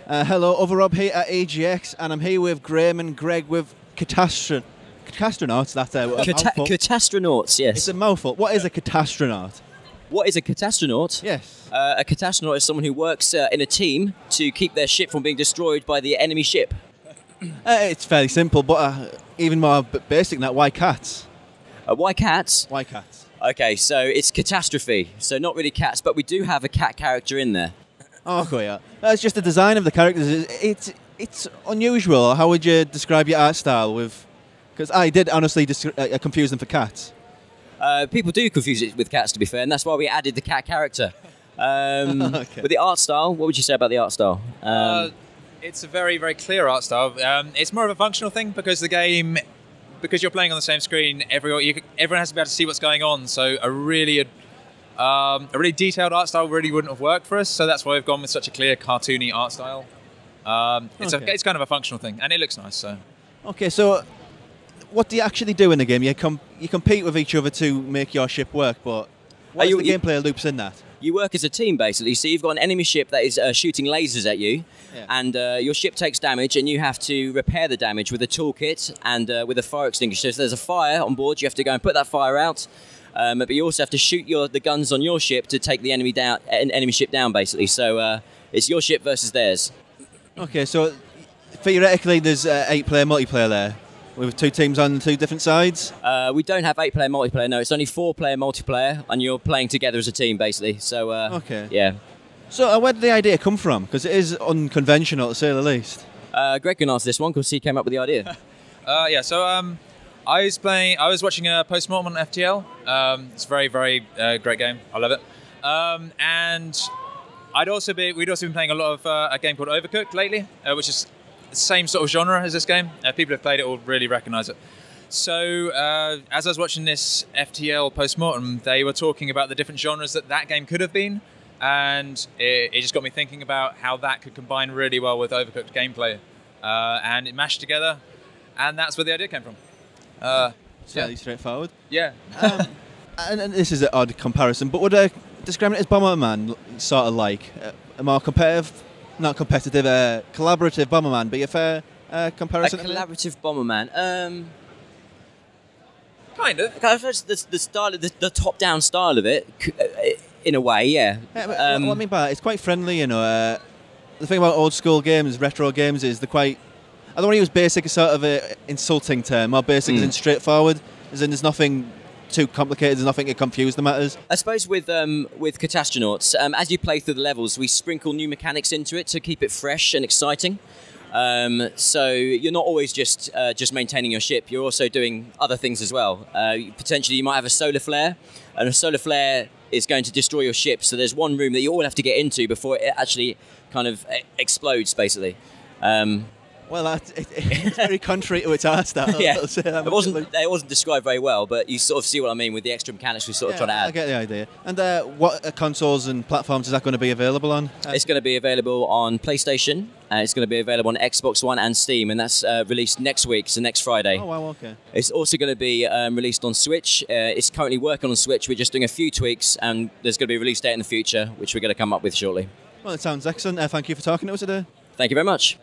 Hello, Overrob here at EGX, and I'm here with Graham and Greg with Catastronauts. That's a mouthful. Catastronauts, yes. It's a mouthful. What is a Catastronaut? What is a Catastronaut? Yes. A Catastronaut is someone who works in a team to keep their ship from being destroyed by the enemy ship. It's fairly simple, but even more basic than that. Why cats? Why cats? Why cats? Okay, so it's catastrophe. So not really cats, but we do have a cat character in there. Oh, okay, yeah. It's just the design of the characters. It's unusual. How would you describe your art style with? Because I did honestly confuse them for cats. People do confuse it with cats, to be fair, and that's why we added the cat character. Okay. But the art style, what would you say about the art style? It's a very, very clear art style. It's more of a functional thing because the game, because you're playing on the same screen, everyone has to be able to see what's going on. So a really detailed art style really wouldn't have worked for us. So that's why we've gone with such a clear, cartoony art style. It's kind of a functional thing, and it looks nice. So. Okay, so what do you actually do in the game? You compete with each other to make your ship work, but what is the gameplay loops in that? You work as a team, basically. So you've got an enemy ship that is shooting lasers at you, and your ship takes damage, and you have to repair the damage with a toolkit and with a fire extinguisher. So if there's a fire on board, you have to go and put that fire out, but you also have to shoot the guns on your ship to take the enemy ship down, basically. So it's your ship versus theirs. Okay, so theoretically there's 8-player multiplayer there, with 2 teams on 2 different sides? We don't have 8-player multiplayer, no. It's only 4-player multiplayer, and you're playing together as a team, basically. So, okay. Yeah. So where did the idea come from? Because it is unconventional, to say the least. Greg can answer this one, because he came up with the idea. Yeah, so I was watching a post-mortem on FTL. It's a very, very great game. I love it. And we'd also been playing a lot of a game called Overcooked lately, which is the same sort of genre as this game. People who've played it will really recognise it. So as I was watching this FTL post-mortem, they were talking about the different genres that game could have been, and it just got me thinking about how that could combine really well with Overcooked gameplay, and it mashed together, and that's where the idea came from. Fairly straightforward. Yeah. And this is an odd comparison, but would I describe it as Bomberman sort of like a more competitive? Not competitive, collaborative Bomberman, be a fair comparison? A collaborative Bomberman. Kind of. The style, the top-down style of it, in a way, yeah. What I mean by that, it's quite friendly, you know. The thing about old-school games, retro games, is they're quite... I don't want to use basic as sort of an insulting term. More basic as in straightforward, as in there's nothing too complicated, there's nothing to confuse the matters. I suppose with Catastronauts, as you play through the levels, we sprinkle new mechanics into it to keep it fresh and exciting. So you're not always just maintaining your ship, you're also doing other things as well. Potentially you might have a solar flare, and a solar flare is going to destroy your ship, so there's one room that you all have to get into before it actually kind of explodes, basically. Well, it's very contrary to its art style. Yeah, it wasn't described very well, but you sort of see what I mean with the extra mechanics we sort of trying to add. I get the idea. And what consoles and platforms is that going to be available on? It's going to be available on PlayStation, and it's going to be available on Xbox One and Steam, and that's released next week, so next Friday. Oh, wow, okay. It's also going to be released on Switch. It's currently working on Switch. We're just doing a few tweaks, and there's going to be a release date in the future, which we're going to come up with shortly. Well, it sounds excellent. Thank you for talking to us today. Thank you very much.